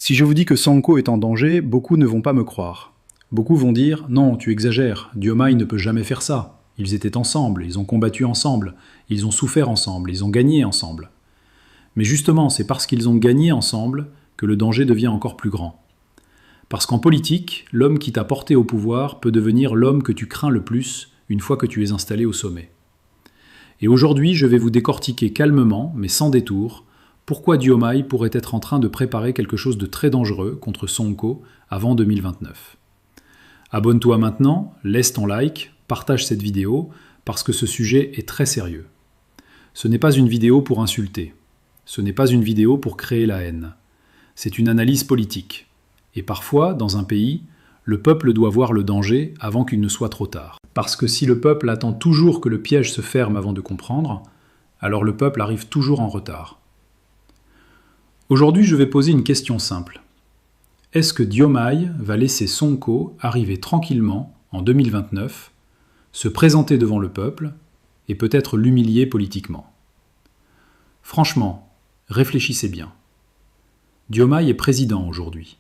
Si je vous dis que Sonko est en danger, beaucoup ne vont pas me croire. Beaucoup vont dire « Non, tu exagères, Diomaye ne peut jamais faire ça. Ils étaient ensemble, ils ont combattu ensemble, ils ont souffert ensemble, ils ont gagné ensemble. » Mais justement, c'est parce qu'ils ont gagné ensemble que le danger devient encore plus grand. Parce qu'en politique, l'homme qui t'a porté au pouvoir peut devenir l'homme que tu crains le plus une fois que tu es installé au sommet. Et aujourd'hui, je vais vous décortiquer calmement, mais sans détour, pourquoi Diomaye pourrait être en train de préparer quelque chose de très dangereux contre Sonko avant 2029. Abonne-toi maintenant, laisse ton like, partage cette vidéo, parce que ce sujet est très sérieux. Ce n'est pas une vidéo pour insulter. Ce n'est pas une vidéo pour créer la haine. C'est une analyse politique. Et parfois, dans un pays, le peuple doit voir le danger avant qu'il ne soit trop tard. Parce que si le peuple attend toujours que le piège se ferme avant de comprendre, alors le peuple arrive toujours en retard. Aujourd'hui, je vais poser une question simple. Est-ce que Diomaye va laisser Sonko arriver tranquillement, en 2029, se présenter devant le peuple et peut-être l'humilier politiquement? Franchement, réfléchissez bien. Diomaye est président aujourd'hui.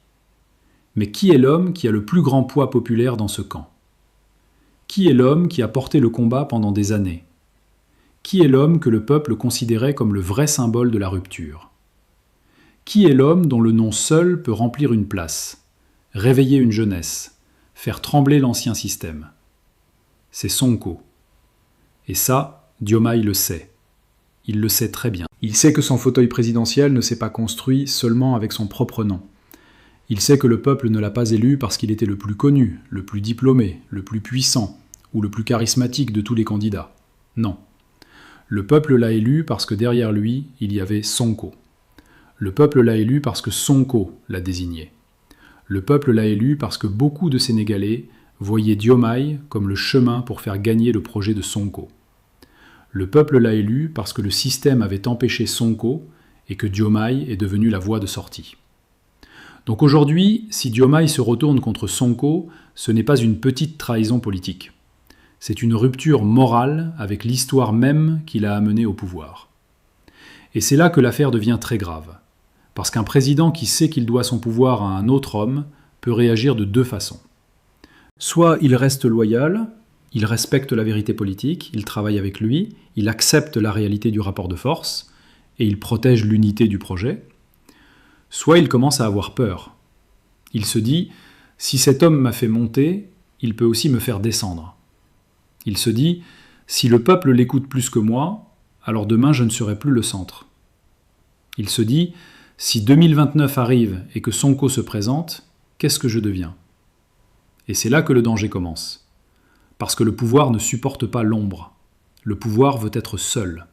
Mais qui est l'homme qui a le plus grand poids populaire dans ce camp? Qui est l'homme qui a porté le combat pendant des années? Qui est l'homme que le peuple considérait comme le vrai symbole de la rupture? Qui est l'homme dont le nom seul peut remplir une place, réveiller une jeunesse, faire trembler l'ancien système? C'est Sonko. Et ça, Diomaye le sait. Il le sait très bien. Il sait que son fauteuil présidentiel ne s'est pas construit seulement avec son propre nom. Il sait que le peuple ne l'a pas élu parce qu'il était le plus connu, le plus diplômé, le plus puissant ou le plus charismatique de tous les candidats. Non. Le peuple l'a élu parce que derrière lui, il y avait Sonko. Le peuple l'a élu parce que Sonko l'a désigné. Le peuple l'a élu parce que beaucoup de Sénégalais voyaient Diomaye comme le chemin pour faire gagner le projet de Sonko. Le peuple l'a élu parce que le système avait empêché Sonko et que Diomaye est devenu la voie de sortie. Donc aujourd'hui, si Diomaye se retourne contre Sonko, ce n'est pas une petite trahison politique. C'est une rupture morale avec l'histoire même qui l'a amené au pouvoir. Et c'est là que l'affaire devient très grave. Parce qu'un président qui sait qu'il doit son pouvoir à un autre homme peut réagir de deux façons. Soit il reste loyal, il respecte la vérité politique, il travaille avec lui, il accepte la réalité du rapport de force, et il protège l'unité du projet. Soit il commence à avoir peur. Il se dit « Si cet homme m'a fait monter, il peut aussi me faire descendre ». Il se dit « Si le peuple l'écoute plus que moi, alors demain je ne serai plus le centre ». Il se dit « Si 2029 arrive et que Sonko se présente, qu'est-ce que je deviens ?» Et c'est là que le danger commence. Parce que le pouvoir ne supporte pas l'ombre. Le pouvoir veut être seul.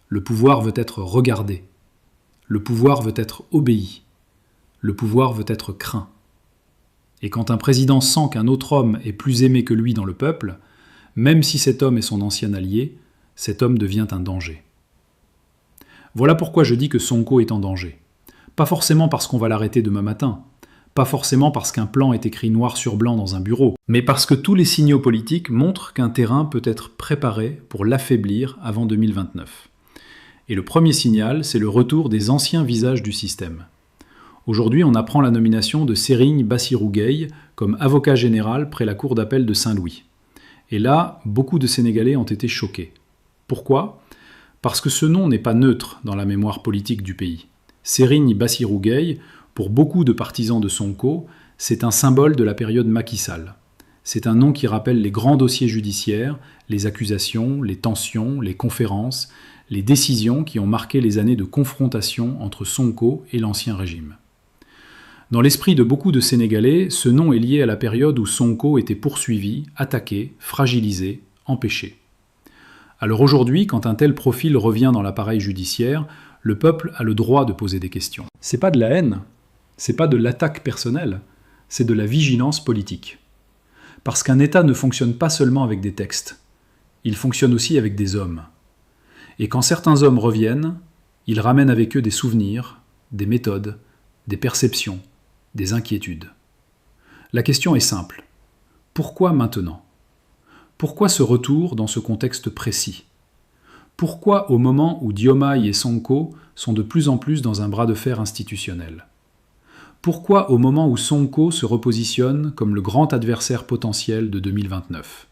Le pouvoir veut être regardé. Le pouvoir veut être obéi. Le pouvoir veut être craint. Et quand un président sent qu'un autre homme est plus aimé que lui dans le peuple, même si cet homme est son ancien allié, cet homme devient un danger. Voilà pourquoi je dis que Sonko est en danger. Pas forcément parce qu'on va l'arrêter demain matin, pas forcément parce qu'un plan est écrit noir sur blanc dans un bureau, mais parce que tous les signaux politiques montrent qu'un terrain peut être préparé pour l'affaiblir avant 2029. Et le premier signal, c'est le retour des anciens visages du système. Aujourd'hui, on apprend la nomination de Serigne Bassirou Gueye comme avocat général près la cour d'appel de Saint-Louis. Et là, beaucoup de Sénégalais ont été choqués. Pourquoi ? Parce que ce nom n'est pas neutre dans la mémoire politique du pays. Serigne Bassirou Gueye, pour beaucoup de partisans de Sonko, c'est un symbole de la période Macky Sall. C'est un nom qui rappelle les grands dossiers judiciaires, les accusations, les tensions, les conférences, les décisions qui ont marqué les années de confrontation entre Sonko et l'ancien régime. Dans l'esprit de beaucoup de Sénégalais, ce nom est lié à la période où Sonko était poursuivi, attaqué, fragilisé, empêché. Alors aujourd'hui, quand un tel profil revient dans l'appareil judiciaire, le peuple a le droit de poser des questions. C'est pas de la haine, c'est pas de l'attaque personnelle, c'est de la vigilance politique. Parce qu'un État ne fonctionne pas seulement avec des textes, il fonctionne aussi avec des hommes. Et quand certains hommes reviennent, ils ramènent avec eux des souvenirs, des méthodes, des perceptions, des inquiétudes. La question est simple. Pourquoi maintenant ? Pourquoi ce retour dans ce contexte précis ? Pourquoi au moment où Diomaye et Sonko sont de plus en plus dans un bras de fer institutionnel ? Pourquoi au moment où Sonko se repositionne comme le grand adversaire potentiel de 2029 ?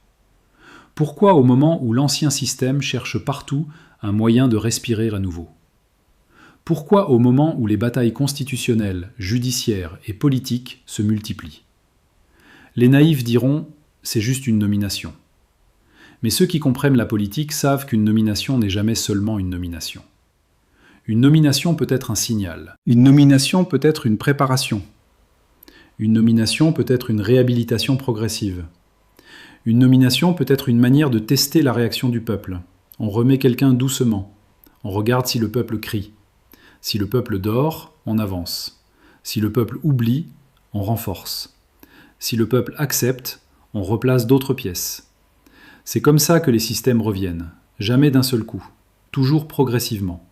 Pourquoi au moment où l'ancien système cherche partout un moyen de respirer à nouveau ? Pourquoi au moment où les batailles constitutionnelles, judiciaires et politiques se multiplient ? Les naïfs diront « c'est juste une nomination ». Mais ceux qui comprennent la politique savent qu'une nomination n'est jamais seulement une nomination. Une nomination peut être un signal. Une nomination peut être une préparation. Une nomination peut être une réhabilitation progressive. Une nomination peut être une manière de tester la réaction du peuple. On remet quelqu'un doucement. On regarde si le peuple crie. Si le peuple dort, on avance. Si le peuple oublie, on renforce. Si le peuple accepte, on replace d'autres pièces. C'est comme ça que les systèmes reviennent, jamais d'un seul coup, toujours progressivement.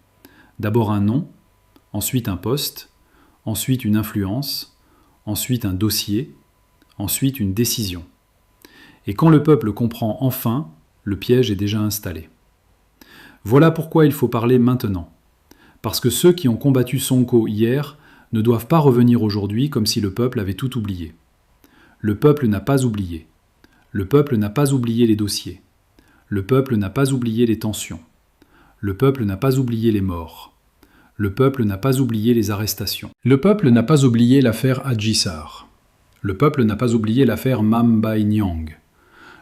D'abord un nom, ensuite un poste, ensuite une influence, ensuite un dossier, ensuite une décision. Et quand le peuple comprend enfin, le piège est déjà installé. Voilà pourquoi il faut parler maintenant. Parce que ceux qui ont combattu Sonko hier ne doivent pas revenir aujourd'hui comme si le peuple avait tout oublié. Le peuple n'a pas oublié. Le peuple n'a pas oublié les dossiers. Le peuple n'a pas oublié les tensions. Le peuple n'a pas oublié les morts. Le peuple n'a pas oublié les arrestations. Le peuple n'a pas oublié l'affaire Adji Sarr. Le peuple n'a pas oublié l'affaire Mame Mbaye Niang.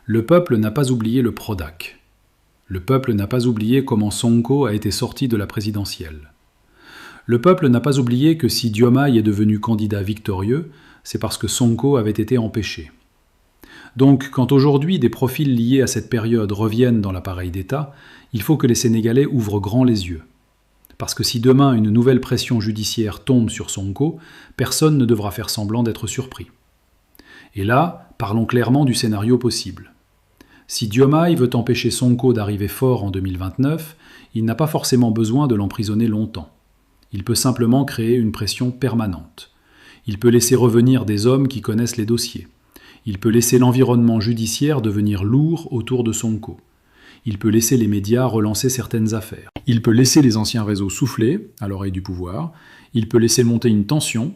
Le peuple n'a pas oublié le Prodac. Le peuple n'a pas oublié comment Sonko a été sorti de la présidentielle. Le peuple n'a pas oublié que si Diomaye est devenu candidat victorieux, c'est parce que Sonko avait été empêché. Donc, quand aujourd'hui des profils liés à cette période reviennent dans l'appareil d'État, il faut que les Sénégalais ouvrent grand les yeux. Parce que si demain une nouvelle pression judiciaire tombe sur Sonko, personne ne devra faire semblant d'être surpris. Et là, parlons clairement du scénario possible. Si Diomaye veut empêcher Sonko d'arriver fort en 2029, il n'a pas forcément besoin de l'emprisonner longtemps. Il peut simplement créer une pression permanente. Il peut laisser revenir des hommes qui connaissent les dossiers. Il peut laisser l'environnement judiciaire devenir lourd autour de Sonko. Il peut laisser les médias relancer certaines affaires. Il peut laisser les anciens réseaux souffler à l'oreille du pouvoir. Il peut laisser monter une tension.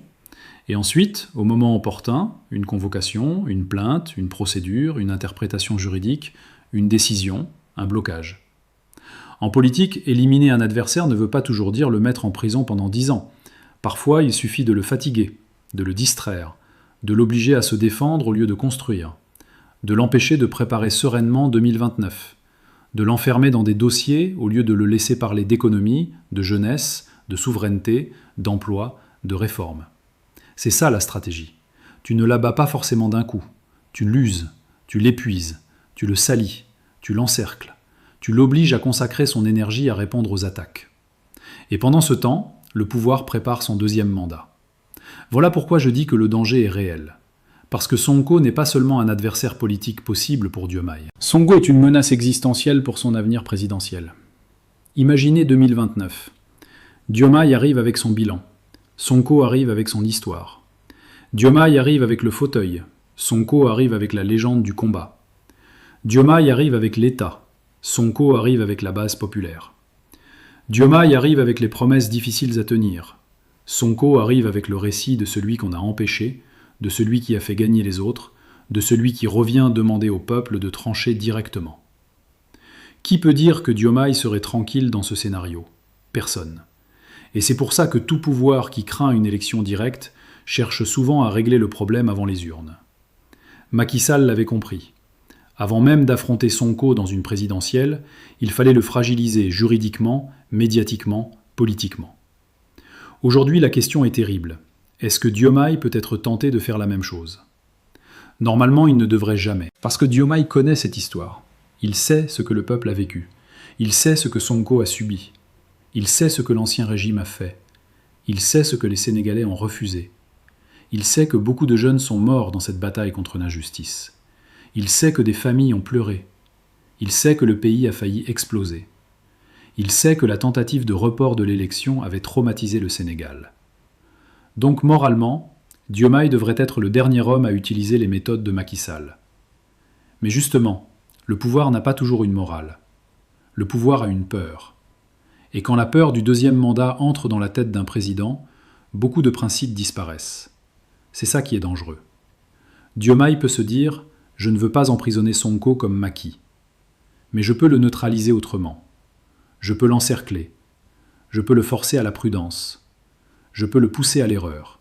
Et ensuite, au moment opportun, une convocation, une plainte, une procédure, une interprétation juridique, une décision, un blocage. En politique, éliminer un adversaire ne veut pas toujours dire le mettre en prison pendant 10 ans. Parfois, il suffit de le fatiguer, de le distraire, de l'obliger à se défendre au lieu de construire, de l'empêcher de préparer sereinement 2029, de l'enfermer dans des dossiers au lieu de le laisser parler d'économie, de jeunesse, de souveraineté, d'emploi, de réforme. C'est ça la stratégie. Tu ne l'abats pas forcément d'un coup. Tu l'uses, tu l'épuises, tu le salis, tu l'encercles. Tu l'obliges à consacrer son énergie à répondre aux attaques. Et pendant ce temps, le pouvoir prépare son deuxième mandat. Voilà pourquoi je dis que le danger est réel. Parce que Sonko n'est pas seulement un adversaire politique possible pour Diomaye. Sonko est une menace existentielle pour son avenir présidentiel. Imaginez 2029. Diomaye arrive avec son bilan. Sonko arrive avec son histoire. Diomaye arrive avec le fauteuil. Sonko arrive avec la légende du combat. Diomaye arrive avec l'État. Sonko arrive avec la base populaire. Diomaye arrive avec les promesses difficiles à tenir. Sonko arrive avec le récit de celui qu'on a empêché, de celui qui a fait gagner les autres, de celui qui revient demander au peuple de trancher directement. Qui peut dire que Diomaye serait tranquille dans ce scénario ? Personne. Et c'est pour ça que tout pouvoir qui craint une élection directe cherche souvent à régler le problème avant les urnes. Macky Sall l'avait compris. Avant même d'affronter Sonko dans une présidentielle, il fallait le fragiliser juridiquement, médiatiquement, politiquement. Aujourd'hui, la question est terrible. Est-ce que Diomaye peut être tenté de faire la même chose ? Normalement, il ne devrait jamais. Parce que Diomaye connaît cette histoire. Il sait ce que le peuple a vécu. Il sait ce que Sonko a subi. Il sait ce que l'ancien régime a fait. Il sait ce que les Sénégalais ont refusé. Il sait que beaucoup de jeunes sont morts dans cette bataille contre l'injustice. Il sait que des familles ont pleuré. Il sait que le pays a failli exploser. Il sait que la tentative de report de l'élection avait traumatisé le Sénégal. Donc moralement, Diomaye devrait être le dernier homme à utiliser les méthodes de Macky Sall. Mais justement, le pouvoir n'a pas toujours une morale. Le pouvoir a une peur. Et quand la peur du deuxième mandat entre dans la tête d'un président, beaucoup de principes disparaissent. C'est ça qui est dangereux. Diomaye peut se dire « Je ne veux pas emprisonner Sonko comme Macky. Mais je peux le neutraliser autrement. Je peux l'encercler. Je peux le forcer à la prudence. Je peux le pousser à l'erreur.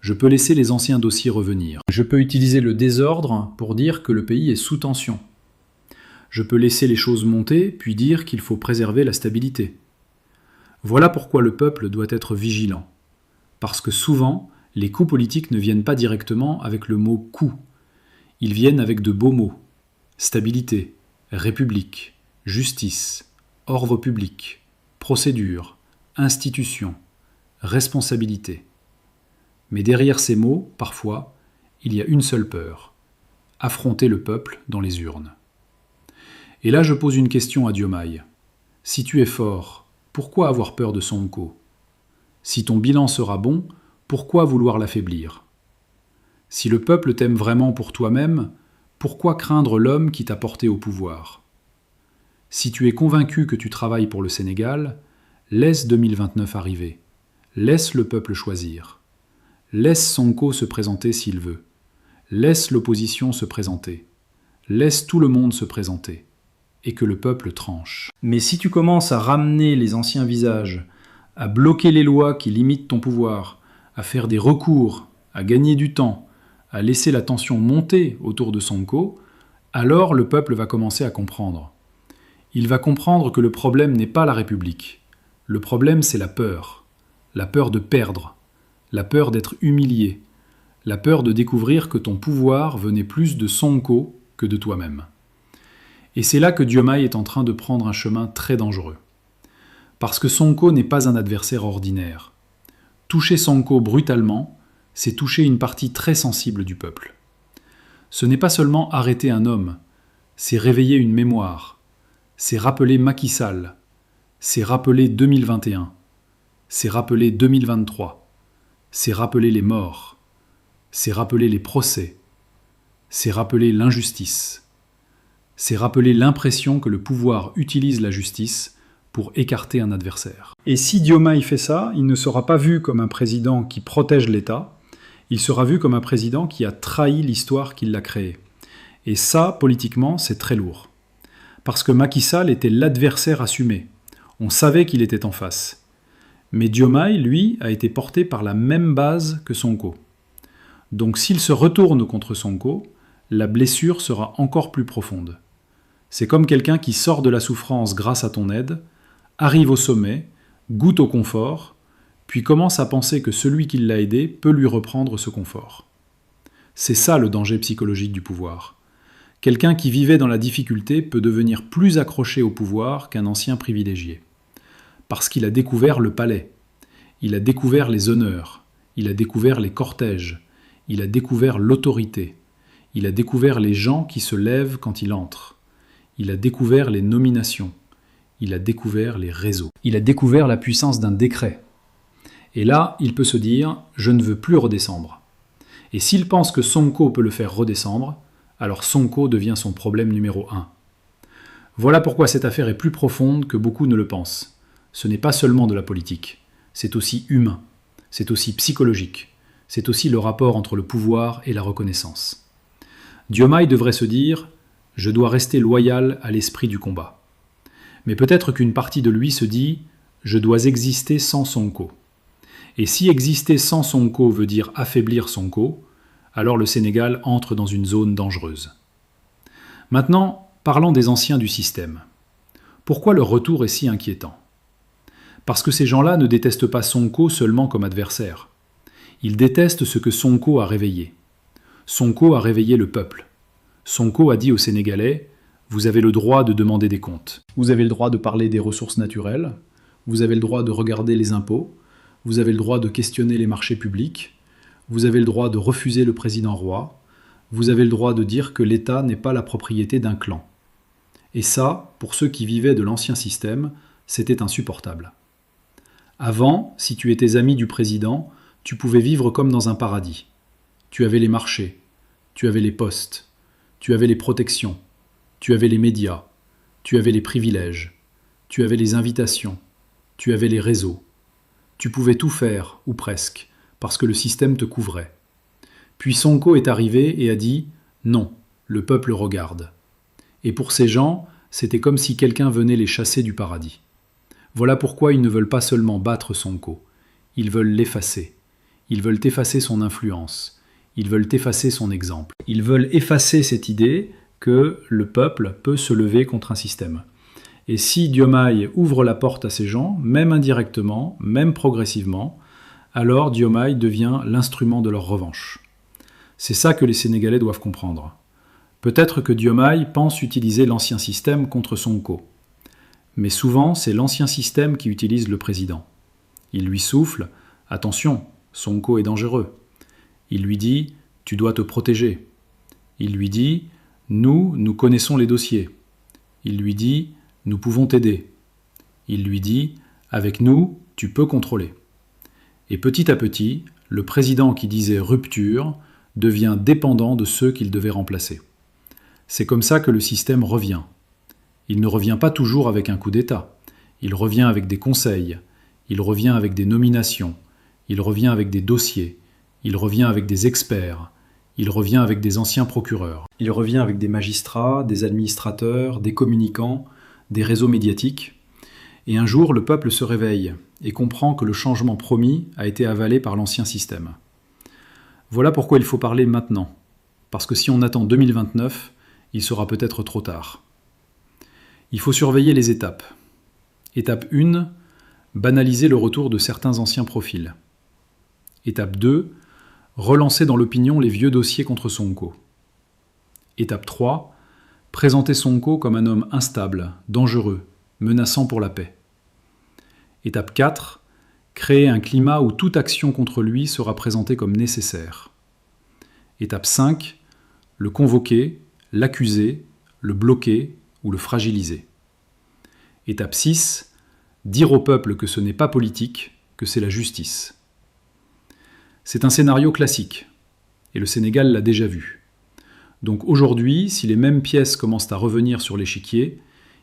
Je peux laisser les anciens dossiers revenir. Je peux utiliser le désordre pour dire que le pays est sous tension. Je peux laisser les choses monter, puis dire qu'il faut préserver la stabilité. Voilà pourquoi le peuple doit être vigilant. Parce que souvent, les coups politiques ne viennent pas directement avec le mot « coup ». Ils viennent avec de beaux mots. Stabilité, république, justice, ordre public, procédure, institution, responsabilité. Mais derrière ces mots, parfois, il y a une seule peur, affronter le peuple dans les urnes. Et là je pose une question à Diomaye. Si tu es fort, pourquoi avoir peur de Sonko? Si ton bilan sera bon, pourquoi vouloir l'affaiblir? Si le peuple t'aime vraiment pour toi-même, pourquoi craindre l'homme qui t'a porté au pouvoir? Si tu es convaincu que tu travailles pour le Sénégal, laisse 2029 arriver. Laisse le peuple choisir. Laisse Sonko se présenter s'il veut. Laisse l'opposition se présenter. Laisse tout le monde se présenter. Et que le peuple tranche. Mais si tu commences à ramener les anciens visages, à bloquer les lois qui limitent ton pouvoir, à faire des recours, à gagner du temps, à laisser la tension monter autour de Sonko, alors le peuple va commencer à comprendre. Il va comprendre que le problème n'est pas la République. Le problème, c'est la peur de perdre, la peur d'être humilié, la peur de découvrir que ton pouvoir venait plus de Sonko que de toi-même. Et c'est là que Diomaye est en train de prendre un chemin très dangereux. Parce que Sonko n'est pas un adversaire ordinaire. Toucher Sonko brutalement, c'est toucher une partie très sensible du peuple. Ce n'est pas seulement arrêter un homme, c'est réveiller une mémoire, c'est rappeler Macky Sall, c'est rappeler 2021, c'est rappeler 2023, c'est rappeler les morts, c'est rappeler les procès, c'est rappeler l'injustice. C'est rappeler l'impression que le pouvoir utilise la justice pour écarter un adversaire. Et si Diomaye fait ça, il ne sera pas vu comme un président qui protège l'État, il sera vu comme un président qui a trahi l'histoire qui l'a créée. Et ça, politiquement, c'est très lourd. Parce que Macky Sall était l'adversaire assumé. On savait qu'il était en face. Mais Diomaye, lui, a été porté par la même base que Sonko. Donc s'il se retourne contre Sonko, la blessure sera encore plus profonde. C'est comme quelqu'un qui sort de la souffrance grâce à ton aide, arrive au sommet, goûte au confort, puis commence à penser que celui qui l'a aidé peut lui reprendre ce confort. C'est ça le danger psychologique du pouvoir. Quelqu'un qui vivait dans la difficulté peut devenir plus accroché au pouvoir qu'un ancien privilégié. Parce qu'il a découvert le palais, il a découvert les honneurs, il a découvert les cortèges, il a découvert l'autorité, il a découvert les gens qui se lèvent quand il entre. Il a découvert les nominations. Il a découvert les réseaux. Il a découvert la puissance d'un décret. Et là, il peut se dire « je ne veux plus redescendre ». Et s'il pense que Sonko peut le faire redescendre, alors Sonko devient son problème numéro 1. Voilà pourquoi cette affaire est plus profonde que beaucoup ne le pensent. Ce n'est pas seulement de la politique, c'est aussi humain, c'est aussi psychologique, c'est aussi le rapport entre le pouvoir et la reconnaissance. Diomaye devrait se dire « je dois rester loyal à l'esprit du combat ». Mais peut-être qu'une partie de lui se dit « je dois exister sans Sonko ». Et si exister sans Sonko veut dire affaiblir Sonko, alors le Sénégal entre dans une zone dangereuse. Maintenant, parlons des anciens du système. Pourquoi leur retour est si inquiétant? Parce que ces gens-là ne détestent pas Sonko seulement comme adversaire. Ils détestent ce que Sonko a réveillé. Sonko a réveillé le peuple. Sonko a dit aux Sénégalais « Vous avez le droit de demander des comptes. Vous avez le droit de parler des ressources naturelles. Vous avez le droit de regarder les impôts. Vous avez le droit de questionner les marchés publics. Vous avez le droit de refuser le président roi. Vous avez le droit de dire que l'État n'est pas la propriété d'un clan. » Et ça, pour ceux qui vivaient de l'ancien système, c'était insupportable. Avant, si tu étais ami du président, tu pouvais vivre comme dans un paradis. Tu avais les marchés, tu avais les postes, tu avais les protections, tu avais les médias, tu avais les privilèges, tu avais les invitations, tu avais les réseaux. Tu pouvais tout faire, ou presque, parce que le système te couvrait. Puis Sonko est arrivé et a dit « Non, le peuple regarde ». Et pour ces gens, c'était comme si quelqu'un venait les chasser du paradis. Voilà pourquoi ils ne veulent pas seulement battre Sonko, ils veulent l'effacer. Ils veulent effacer son influence, ils veulent effacer son exemple. Ils veulent effacer cette idée que le peuple peut se lever contre un système. Et si Diomaye ouvre la porte à ces gens, même indirectement, même progressivement, alors Diomaye devient l'instrument de leur revanche. C'est ça que les Sénégalais doivent comprendre. Peut-être que Diomaye pense utiliser l'ancien système contre Sonko. Mais souvent, c'est l'ancien système qui utilise le président. Il lui souffle « Attention, Sonko est dangereux ». Il lui dit « Tu dois te protéger ». Il lui dit « Nous connaissons les dossiers ». Il lui dit « Nous pouvons t'aider ». Il lui dit « Avec nous, tu peux contrôler ». Et petit à petit, le président qui disait « rupture » devient dépendant de ceux qu'il devait remplacer. C'est comme ça que le système revient. Il ne revient pas toujours avec un coup d'État. Il revient avec des conseils. Il revient avec des nominations. Il revient avec des dossiers. Il revient avec des experts. Il revient avec des anciens procureurs. Il revient avec des magistrats, des administrateurs, des communicants, des réseaux médiatiques. Et un jour, le peuple se réveille et comprend que le changement promis a été avalé par l'ancien système. Voilà pourquoi il faut parler maintenant. Parce que si on attend 2029, il sera peut-être trop tard. Il faut surveiller les étapes. Étape 1, banaliser le retour de certains anciens profils. Étape 2, relancer dans l'opinion les vieux dossiers contre Sonko. Étape 3, présenter Sonko comme un homme instable, dangereux, menaçant pour la paix. Étape 4, créer un climat où toute action contre lui sera présentée comme nécessaire. Étape 5, le convoquer, l'accuser, le bloquer ou le fragiliser. Étape 6, dire au peuple que ce n'est pas politique, que c'est la justice. C'est un scénario classique, et le Sénégal l'a déjà vu. Donc aujourd'hui, si les mêmes pièces commencent à revenir sur l'échiquier,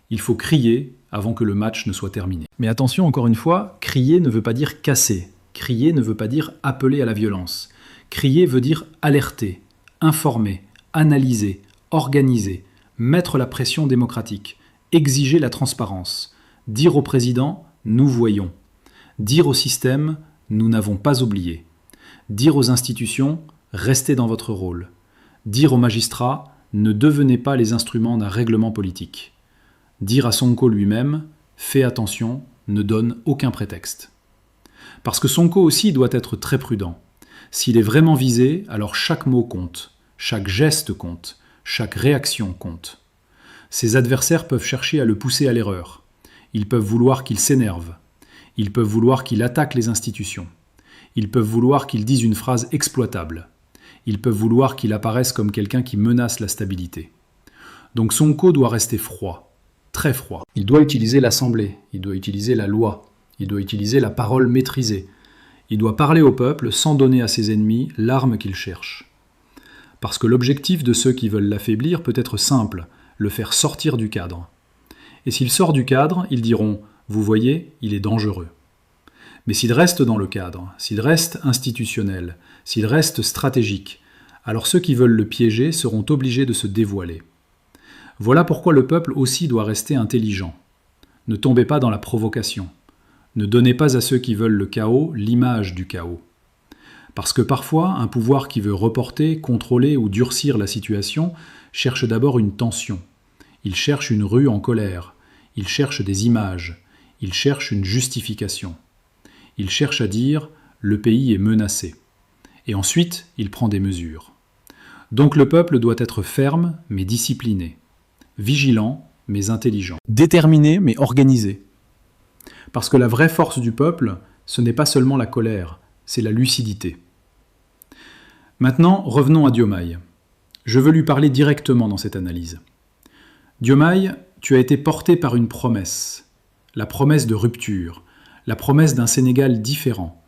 il faut crier avant que le match ne soit terminé. Mais attention, encore une fois, crier ne veut pas dire casser. Crier ne veut pas dire appeler à la violence. Crier veut dire alerter, informer, analyser, organiser, mettre la pression démocratique, exiger la transparence, dire au président « nous voyons », dire au système « nous n'avons pas oublié », dire aux institutions « restez dans votre rôle », dire aux magistrats « ne devenez pas les instruments d'un règlement politique », dire à Sonko lui-même « fais attention, ne donne aucun prétexte ». Parce que Sonko aussi doit être très prudent. S'il est vraiment visé, alors chaque mot compte, chaque geste compte, chaque réaction compte. Ses adversaires peuvent chercher à le pousser à l'erreur. Ils peuvent vouloir qu'il s'énerve. Ils peuvent vouloir qu'il attaque les institutions. Ils peuvent vouloir qu'il dise une phrase exploitable. Ils peuvent vouloir qu'il apparaisse comme quelqu'un qui menace la stabilité. Donc Sonko doit rester froid, très froid. Il doit utiliser l'Assemblée, il doit utiliser la loi, il doit utiliser la parole maîtrisée. Il doit parler au peuple sans donner à ses ennemis l'arme qu'il cherche. Parce que l'objectif de ceux qui veulent l'affaiblir peut être simple, le faire sortir du cadre. Et s'il sort du cadre, ils diront « Vous voyez, il est dangereux ». Mais s'il reste dans le cadre, s'il reste institutionnel, s'il reste stratégique, alors ceux qui veulent le piéger seront obligés de se dévoiler. Voilà pourquoi le peuple aussi doit rester intelligent. Ne tombez pas dans la provocation. Ne donnez pas à ceux qui veulent le chaos l'image du chaos. Parce que parfois, un pouvoir qui veut reporter, contrôler ou durcir la situation cherche d'abord une tension. Il cherche une rue en colère. Il cherche des images. Il cherche une justification. Il cherche à dire « le pays est menacé ». Et ensuite, il prend des mesures. Donc le peuple doit être ferme mais discipliné. Vigilant mais intelligent. Déterminé mais organisé. Parce que la vraie force du peuple, ce n'est pas seulement la colère, c'est la lucidité. Maintenant, revenons à Diomaye. Je veux lui parler directement dans cette analyse. Diomaye, tu as été porté par une promesse. La promesse de rupture. La promesse d'un Sénégal différent.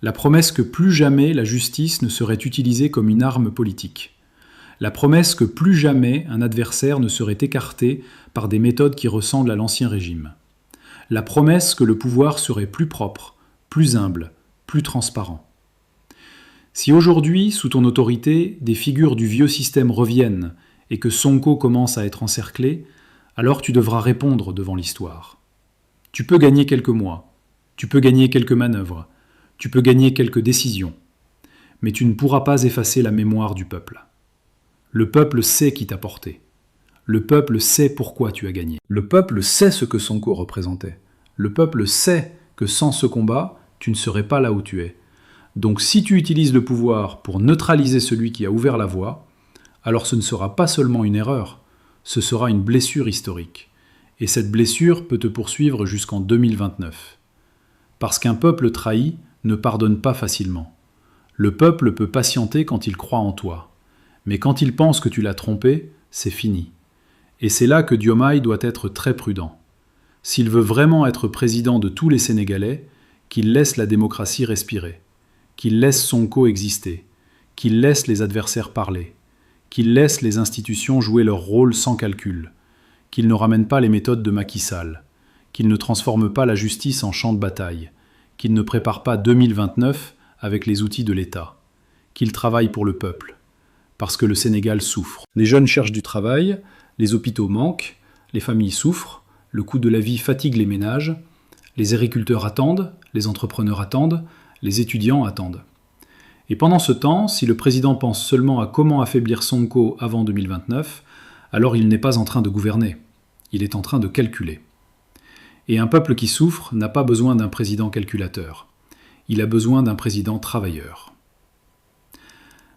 La promesse que plus jamais la justice ne serait utilisée comme une arme politique. La promesse que plus jamais un adversaire ne serait écarté par des méthodes qui ressemblent à l'ancien régime. La promesse que le pouvoir serait plus propre, plus humble, plus transparent. Si aujourd'hui, sous ton autorité, des figures du vieux système reviennent et que Sonko commence à être encerclé, alors tu devras répondre devant l'histoire. Tu peux gagner quelques mois, tu peux gagner quelques manœuvres, tu peux gagner quelques décisions, mais tu ne pourras pas effacer la mémoire du peuple. Le peuple sait qui t'a porté. Le peuple sait pourquoi tu as gagné. Le peuple sait ce que Sonko représentait. Le peuple sait que sans ce combat, tu ne serais pas là où tu es. Donc si tu utilises le pouvoir pour neutraliser celui qui a ouvert la voie, alors ce ne sera pas seulement une erreur, ce sera une blessure historique. Et cette blessure peut te poursuivre jusqu'en 2029. Parce qu'un peuple trahi ne pardonne pas facilement. Le peuple peut patienter quand il croit en toi. Mais quand il pense que tu l'as trompé, c'est fini. Et c'est là que Diomaye doit être très prudent. S'il veut vraiment être président de tous les Sénégalais, qu'il laisse la démocratie respirer, qu'il laisse Sonko exister, qu'il laisse les adversaires parler, qu'il laisse les institutions jouer leur rôle sans calcul, qu'il ne ramène pas les méthodes de Macky Sall, qu'il ne transforme pas la justice en champ de bataille, qu'il ne prépare pas 2029 avec les outils de l'État, qu'il travaille pour le peuple, parce que le Sénégal souffre. Les jeunes cherchent du travail, les hôpitaux manquent, les familles souffrent, le coût de la vie fatigue les ménages, les agriculteurs attendent, les entrepreneurs attendent, les étudiants attendent. Et pendant ce temps, si le président pense seulement à comment affaiblir Sonko avant 2029, alors il n'est pas en train de gouverner, il est en train de calculer. Et un peuple qui souffre n'a pas besoin d'un président calculateur, il a besoin d'un président travailleur.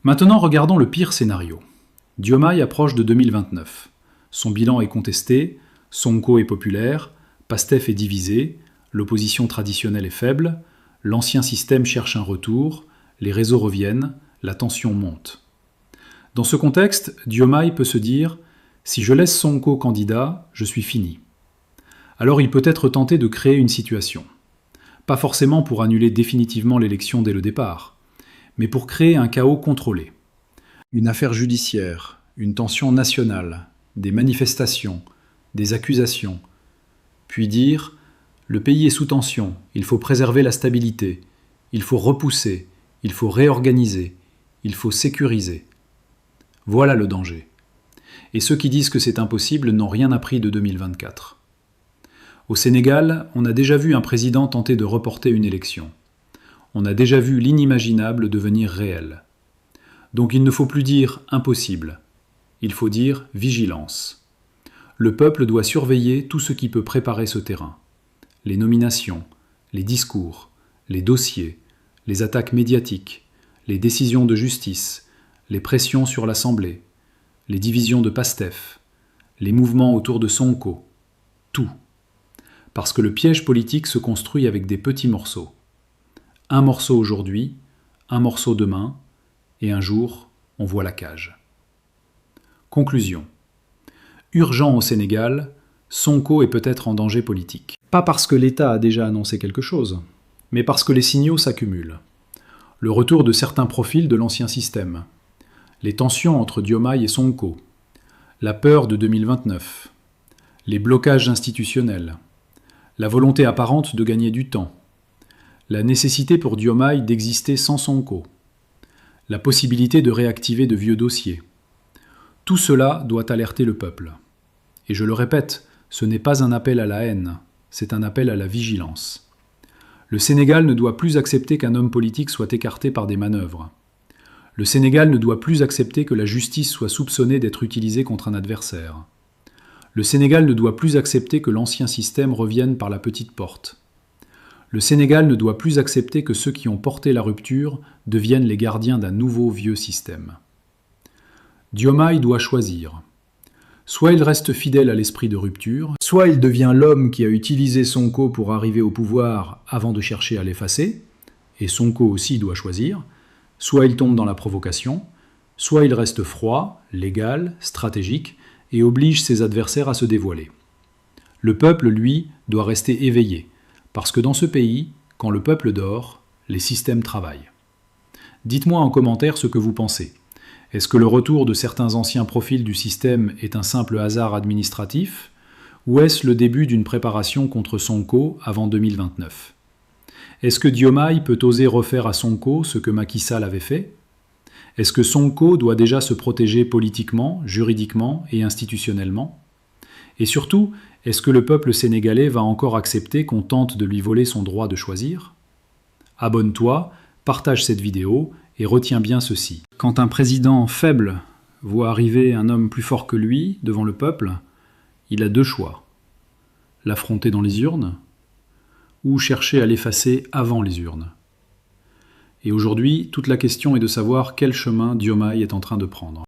Maintenant, regardons le pire scénario. Diomaye approche de 2029. Son bilan est contesté, Sonko est populaire, Pastef est divisé, l'opposition traditionnelle est faible, l'ancien système cherche un retour, les réseaux reviennent, la tension monte. Dans ce contexte, Diomaye peut se dire « Si je laisse Sonko candidat, je suis fini ». Alors il peut être tenté de créer une situation. Pas forcément pour annuler définitivement l'élection dès le départ, mais pour créer un chaos contrôlé. Une affaire judiciaire, une tension nationale, des manifestations, des accusations, puis dire « Le pays est sous tension, il faut préserver la stabilité, il faut repousser, il faut réorganiser, il faut sécuriser ». Voilà le danger. Et ceux qui disent que c'est impossible n'ont rien appris de 2024. Au Sénégal, on a déjà vu un président tenter de reporter une élection. On a déjà vu l'inimaginable devenir réel. Donc il ne faut plus dire « impossible », il faut dire « vigilance ». Le peuple doit surveiller tout ce qui peut préparer ce terrain. Les nominations, les discours, les dossiers, les attaques médiatiques, les décisions de justice, les pressions sur l'Assemblée, les divisions de Pastef, les mouvements autour de Sonko, tout. Parce que le piège politique se construit avec des petits morceaux. Un morceau aujourd'hui, un morceau demain, et un jour, on voit la cage. Conclusion. Urgent au Sénégal, Sonko est peut-être en danger politique. Pas parce que l'État a déjà annoncé quelque chose, mais parce que les signaux s'accumulent. Le retour de certains profils de l'ancien système, les tensions entre Diomaye et Sonko, la peur de 2029, les blocages institutionnels, la volonté apparente de gagner du temps, la nécessité pour Diomaye d'exister sans Sonko, la possibilité de réactiver de vieux dossiers. Tout cela doit alerter le peuple. Et je le répète, ce n'est pas un appel à la haine, c'est un appel à la vigilance. Le Sénégal ne doit plus accepter qu'un homme politique soit écarté par des manœuvres. Le Sénégal ne doit plus accepter que la justice soit soupçonnée d'être utilisée contre un adversaire. Le Sénégal ne doit plus accepter que l'ancien système revienne par la petite porte. Le Sénégal ne doit plus accepter que ceux qui ont porté la rupture deviennent les gardiens d'un nouveau vieux système. Diomaye doit choisir. Soit il reste fidèle à l'esprit de rupture, soit il devient l'homme qui a utilisé Sonko pour arriver au pouvoir avant de chercher à l'effacer, et Sonko aussi doit choisir, soit il tombe dans la provocation, soit il reste froid, légal, stratégique, et oblige ses adversaires à se dévoiler. Le peuple, lui, doit rester éveillé, parce que dans ce pays, quand le peuple dort, les systèmes travaillent. Dites-moi en commentaire ce que vous pensez. Est-ce que le retour de certains anciens profils du système est un simple hasard administratif, ou est-ce le début d'une préparation contre Sonko avant 2029 ? Est-ce que Diomaye peut oser refaire à Sonko ce que Macky Sall avait fait? Est-ce que Sonko doit déjà se protéger politiquement, juridiquement et institutionnellement? Et surtout, est-ce que le peuple sénégalais va encore accepter qu'on tente de lui voler son droit de choisir? Abonne-toi, partage cette vidéo et retiens bien ceci. Quand un président faible voit arriver un homme plus fort que lui devant le peuple, il a deux choix. L'affronter dans les urnes ou chercher à l'effacer avant les urnes. Et aujourd'hui, toute la question est de savoir quel chemin Diomaye est en train de prendre.